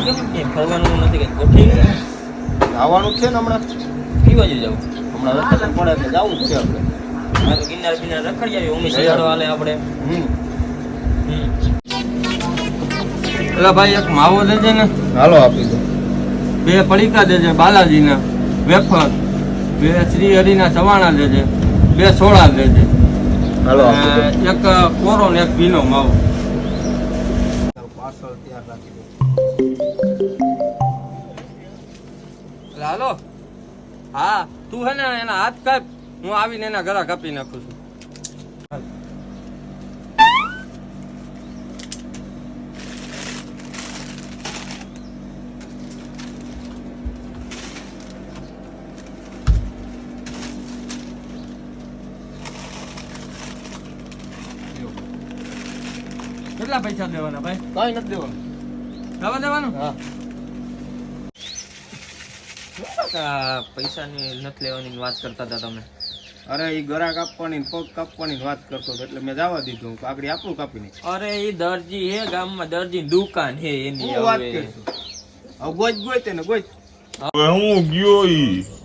કેમ કે ફરવાનું નથી કે ગોઠવી આવવાનું છે ને હમણાં કઈ બાજુ જવું હમણાં રસ્તા પર પડે એટલે જવું જ છે આપણે આ તો ગિરનાર બિરનાર રખડી આવી ઉમી શિયાળો હાલે આપણે પેલા ભાઈ એક માવો દેજે ને હાલો આપી દો 2 પડીકા દેજે બાલાજીના વેફર 2 શ્રી હરિના ચવાણા દેજે 2 સોડા દેજે હાલો આપી દો એક કોરો ને એક પીનો માવો પાર્સલ તૈયાર રાખી દો હાલો હા તું હે ને એના હાથ કાપ હું આવીને એના ગળા કાપી નાખું છું કેટલા પૈસા દેવાના ભાઈ કઈ નથી દેવાનું જવા દેવાનું હા પૈસાની નથી લેવાની વાત કરતા હતા તમે અરે એ ગરા કાપવાની ને પગ કાપવાની વાત કરતો હતો એટલે મેં જવા દીધું કાકડી આપણું કાપી નાખી અરે એ દરજી હે ગામમાં દરજી દુકાન હે એની હું વાત કરીશું હવે ગોજ તેને ગોજ હું ગયો ઈ